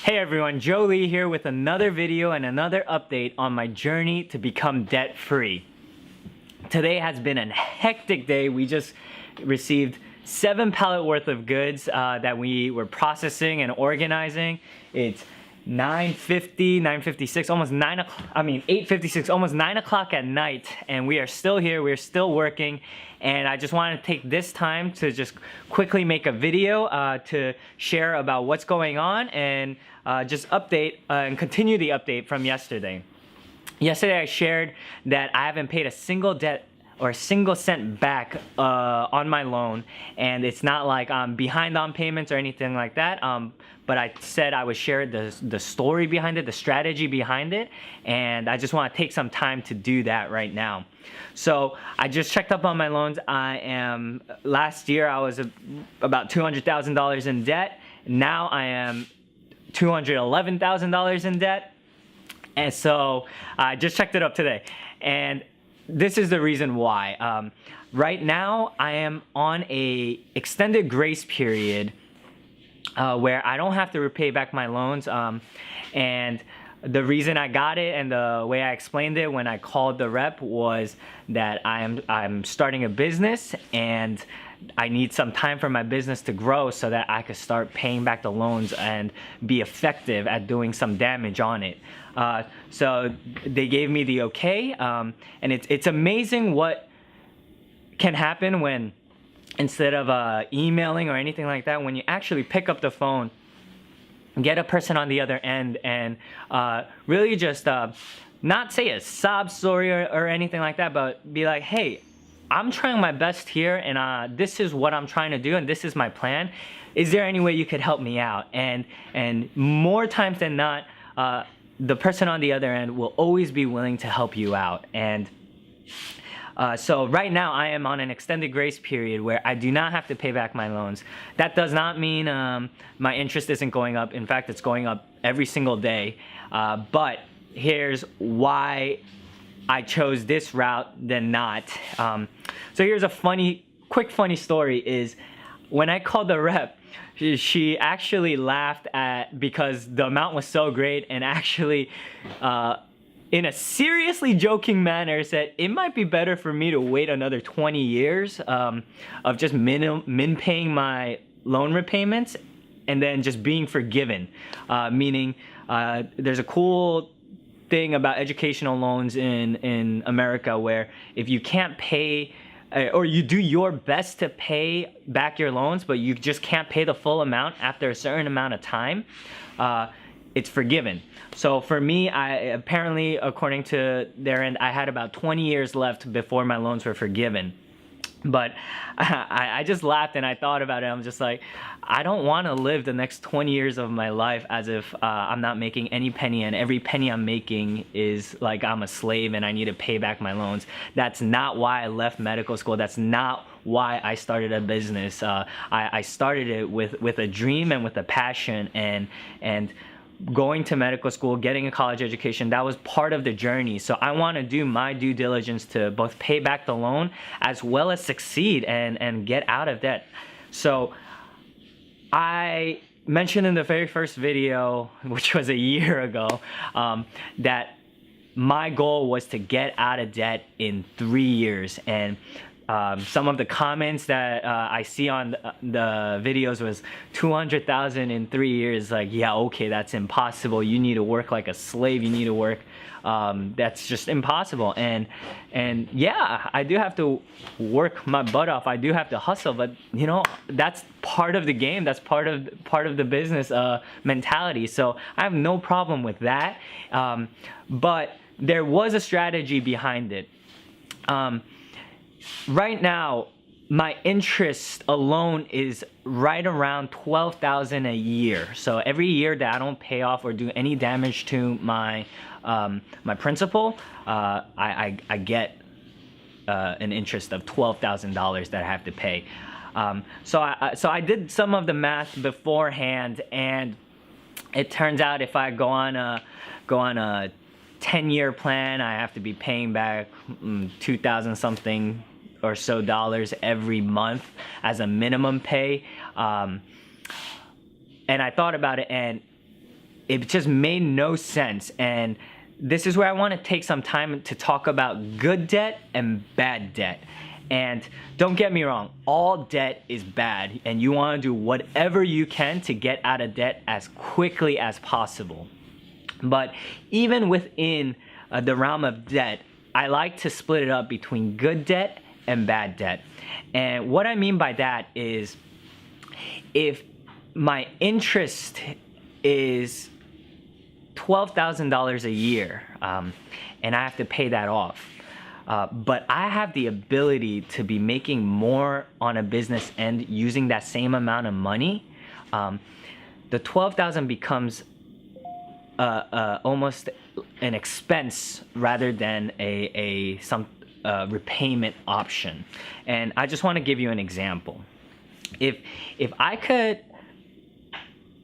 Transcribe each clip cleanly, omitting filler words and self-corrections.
Hey everyone, Joe Lee here with another video and another update on my journey to become debt-free. Today has been a hectic day. We just received 7 pallet worth of goods that we were processing and organizing. It's 9:50, 9:56, almost 9 o'clock, 8:56, almost 9 o'clock at night, and we are still here, we're still working, and I just wanted to take this time to just quickly make a video to share about what's going on and just update and continue the update from yesterday. Yesterday I shared that I haven't paid a single debt or a single cent back on my loan, and it's not like I'm behind on payments or anything like that, but I said I would share the story behind it, the strategy behind it, and I just want to take some time to do that right now. So I just checked up on my loans. Last year I was about $200,000 in debt. Now I am $211,000 in debt, and so I just checked it up today, and this is the reason why. Right now I am on a extended grace period where I don't have to repay back my loans, and the reason I got it and the way I explained it when I called the rep was that I'm starting a business and I need some time for my business to grow so that I could start paying back the loans and be effective at doing some damage on it. So they gave me the okay, and it's amazing what can happen when, instead of emailing or anything like that, when you actually pick up the phone, get a person on the other end, and really just not say a sob story or anything like that, but be like, hey, I'm trying my best here, and this is what I'm trying to do, and this is my plan. Is there any way you could help me out? And more times than not, the person on the other end will always be willing to help you out. And so right now I am on an extended grace period where I do not have to pay back my loans. That does not mean my interest isn't going up. In fact, it's going up every single day. But here's why I chose this route than not. So here's a quick funny story is when I called the rep, she actually laughed because the amount was so great, and actually in a seriously joking manner said it might be better for me to wait another 20 years of just min paying my loan repayments and then just being forgiven. Meaning there's a cool thing about educational loans in America where if you can't pay, or you do your best to pay back your loans, but you just can't pay the full amount after a certain amount of time, it's forgiven. So for me, apparently, according to their end, I had about 20 years left before my loans were forgiven. But I just laughed and I thought about it. I'm just like, I don't want to live the next 20 years of my life as if I'm not making any penny, and every penny I'm making is like I'm a slave and I need to pay back my loans. That's not why I left medical school. That's not why I started a business. I started it with a dream and with a passion, and going to medical school, getting a college education, that was part of the journey. So I want to do my due diligence to both pay back the loan as well as succeed and get out of debt. So I mentioned in the very first video, which was a year ago, that my goal was to get out of debt in 3 years. And some of the comments that I see on the videos was 200,000 in 3 years. Like, yeah, okay, that's impossible. You need to work like a slave. You need to work. That's just impossible. And yeah, I do have to work my butt off. I do have to hustle, but you know, that's part of the game. That's part of the business mentality. So I have no problem with that. But there was a strategy behind it. Right now, my interest alone is right around $12,000 a year. So every year that I don't pay off or do any damage to my my principal, I get an interest of $12,000 that I have to pay. So I did some of the math beforehand, and it turns out if I go on a 10-year plan, I have to be paying back 2,000 something or so dollars every month as a minimum pay. And I thought about it, and it just made no sense. And this is where I want to take some time to talk about good debt and bad debt. And don't get me wrong, all debt is bad, and you want to do whatever you can to get out of debt as quickly as possible. But even within the realm of debt, I like to split it up between good debt and bad debt. And what I mean by that is, if my interest is $12,000 a year, and I have to pay that off, but I have the ability to be making more on a business end using that same amount of money, the $12,000 becomes almost an expense rather than some repayment option. And I just want to give you an example. If I could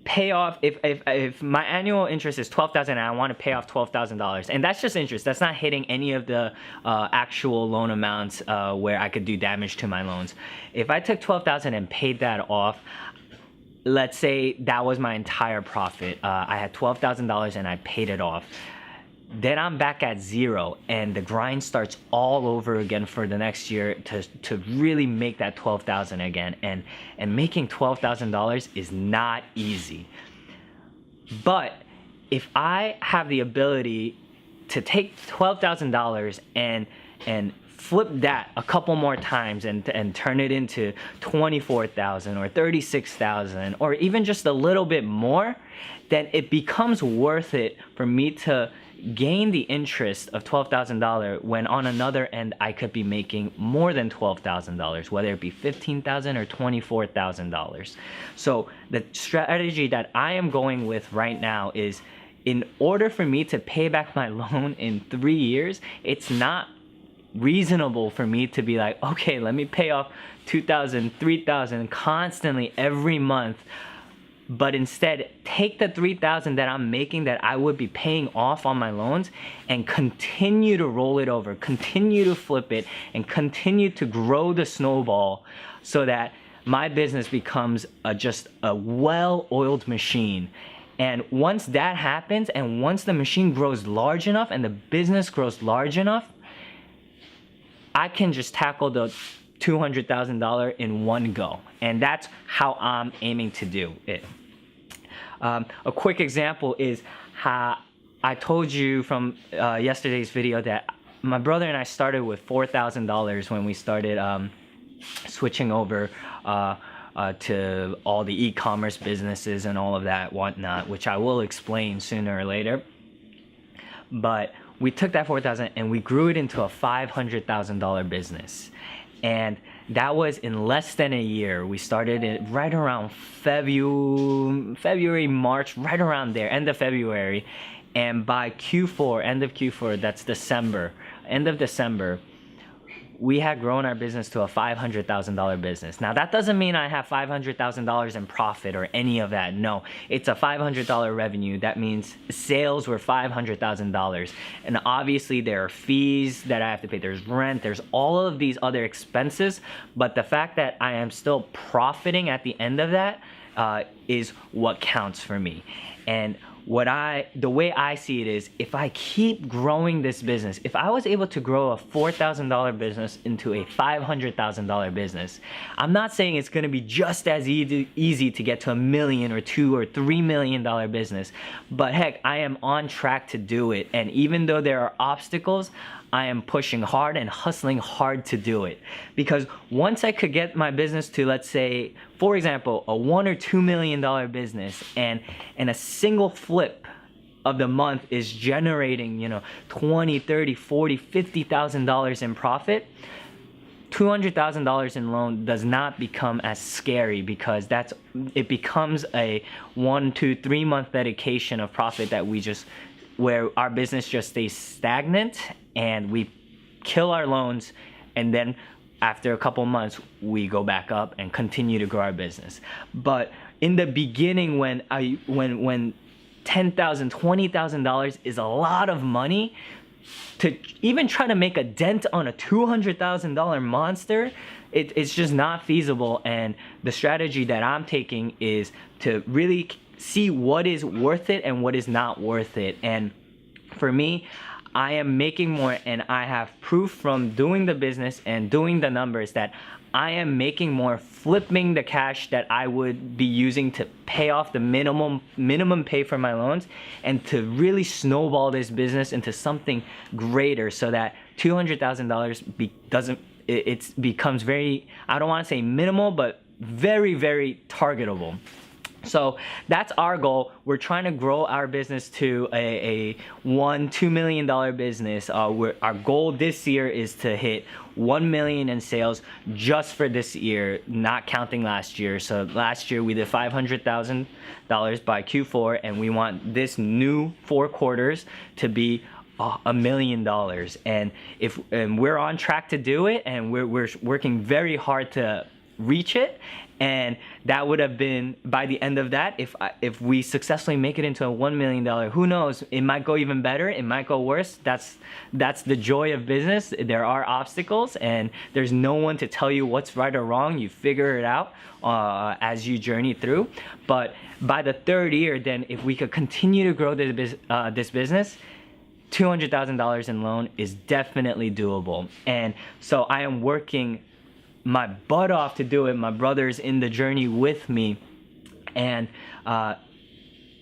pay off, if my annual interest is $12,000 and I want to pay off $12,000, and that's just interest, that's not hitting any of the actual loan amounts where I could do damage to my loans. If I took $12,000 and paid that off, let's say that was my entire profit, I had $12,000 and I paid it off, then I'm back at zero, and the grind starts all over again for the next year to really make that $12,000 again. And making $12,000 is not easy. But if I have the ability to take $12,000 and flip that a couple more times and turn it into $24,000 or $36,000 or even just a little bit more, then it becomes worth it for me to gain the interest of $12,000 when on another end I could be making more than $12,000, whether it be $15,000 or $24,000. So the strategy that I am going with right now is, in order for me to pay back my loan in 3 years, it's not reasonable for me to be like, okay, let me pay off $2,000, $3,000 constantly every month. But instead, take the $3,000 that I'm making, that I would be paying off on my loans, and continue to roll it over, continue to flip it, and continue to grow the snowball so that my business becomes just a well-oiled machine. And once that happens, and once the machine grows large enough and the business grows large enough, I can just tackle the $200,000 in one go. And that's how I'm aiming to do it. A quick example is how I told you from yesterday's video that my brother and I started with $4,000 when we started switching over to all the e-commerce businesses and all of that whatnot, which I will explain sooner or later. But we took that $4,000 and we grew it into a $500,000 business. And that was in less than a year. We started it right around February, March, right around there, end of February. And by Q4, end of Q4, that's December, end of December, we had grown our business to a $500,000 business. Now, that doesn't mean I have $500,000 in profit or any of that. No, it's a $500 revenue. That means sales were $500,000. And obviously, there are fees that I have to pay. There's rent. There's all of these other expenses. But the fact that I am still profiting at the end of that is what counts for me. And the way I see it is, if I keep growing this business, if I was able to grow a $4,000 business into a $500,000 business, I'm not saying it's going to be just as easy to get to $1 million or $2 or $3 million business, but heck, I am on track to do it. And even though there are obstacles, I am pushing hard and hustling hard to do it. Because once I could get my business to, let's say, for example, a $1 or $2 million business, and a single flip of the month is generating, $20, $30, $40, $50,000 in profit, $200,000 in loan does not become as scary, because it becomes a 1, 2, 3 month dedication of profit where our business just stays stagnant and we kill our loans, and then after a couple months we go back up and continue to grow our business. But in the beginning, when $10,000, $20,000 is a lot of money, to even try to make a dent on a $200,000 monster, it's just not feasible. And the strategy that I'm taking is to really see what is worth it and what is not worth it. And for me, I am making more, and I have proof from doing the business and doing the numbers that I am making more flipping the cash that I would be using to pay off the minimum pay for my loans, and to really snowball this business into something greater, so that $200,000 it becomes very, I don't want to say minimal, but very, very targetable. So that's our goal. We're trying to grow our business to a $2 million business. Our goal this year is to hit 1 million in sales just for this year, not counting last year. So last year we did $500,000 by Q4, and we want this new 4 quarters to be $1 million. And we're on track to do it, and we're working very hard to reach it. And that would have been by the end of that, if we successfully make it into a $1 million, who knows, it might go even better, it might go worse. That's the joy of business. There are obstacles, and there's no one to tell you what's right or wrong. You figure it out as you journey through. But by the 3rd year, then if we could continue to grow this business, $200,000 in loan is definitely doable. And so I am working my butt off to do it. My brother's in the journey with me, and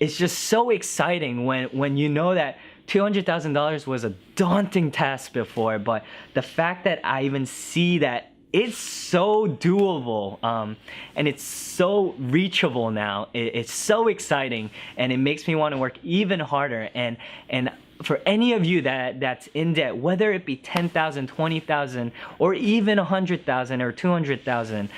it's just so exciting when you know that $200,000 was a daunting task before, but the fact that I even see that it's so doable, and it's so reachable now, it's so exciting, and it makes me want to work even harder. And for any of you that's in debt, whether it be 10,000, 20,000, or even 100,000 or 200,000,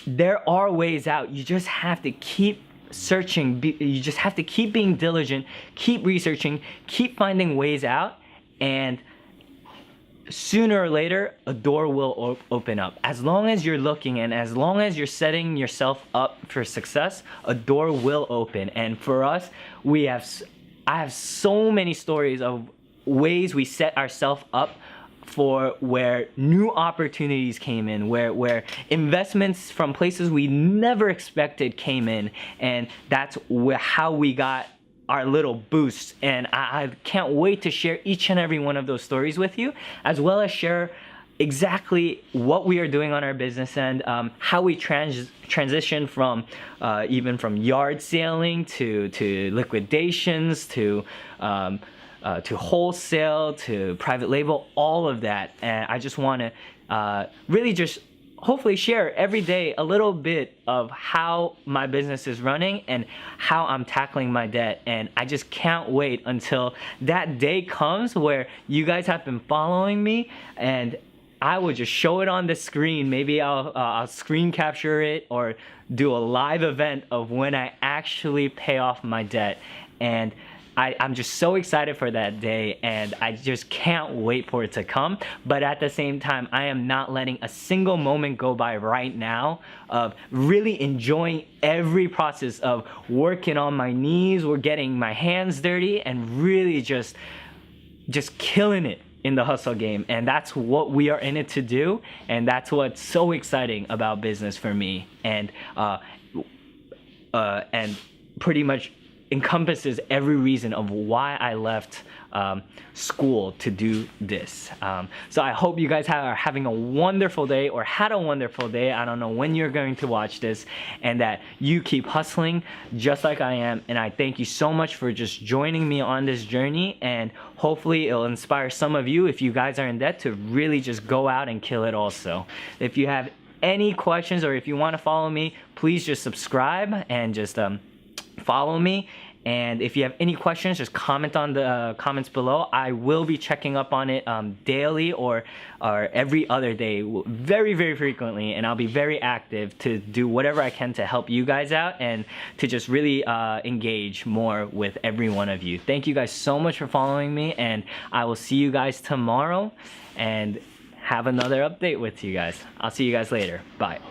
there are ways out. You just have to keep searching. You just have to keep being diligent, keep researching, keep finding ways out, and sooner or later, a door will open up. As long as you're looking, and as long as you're setting yourself up for success, a door will open. And for us, I have so many stories of ways we set ourselves up for where new opportunities came in, where investments from places we never expected came in, and that's how we got our little boost. And I can't wait to share each and every one of those stories with you, as well as share exactly what we are doing on our business, and how we transition from even from yard selling to liquidations to wholesale to private label, all of that. And I just want to really just hopefully share every day a little bit of how my business is running and how I'm tackling my debt. And I just can't wait until that day comes where you guys have been following me, and I will just show it on the screen. Maybe I'll screen capture it or do a live event of when I actually pay off my debt. And I'm just so excited for that day, and I just can't wait for it to come. But at the same time, I am not letting a single moment go by right now of really enjoying every process of working on my knees, or getting my hands dirty, and really just killing it in the hustle game. And that's what we are in it to do, and that's what's so exciting about business for me, and pretty much encompasses every reason of why I left school to do this. So I hope you guys are having a wonderful day, or had a wonderful day. I don't know when you're going to watch this, and that you keep hustling just like I am. And I thank you so much for just joining me on this journey, and hopefully it'll inspire some of you, if you guys are in debt, to really just go out and kill it also. If you have any questions, or if you want to follow me, please just subscribe and just follow me. And if you have any questions, just comment on the comments below. I will be checking up on it daily or every other day, very, very frequently, and I'll be very active to do whatever I can to help you guys out, and to just really engage more with every one of you. Thank you guys so much for following me, and I will see you guys tomorrow and have another update with you guys. I'll see you guys later. Bye.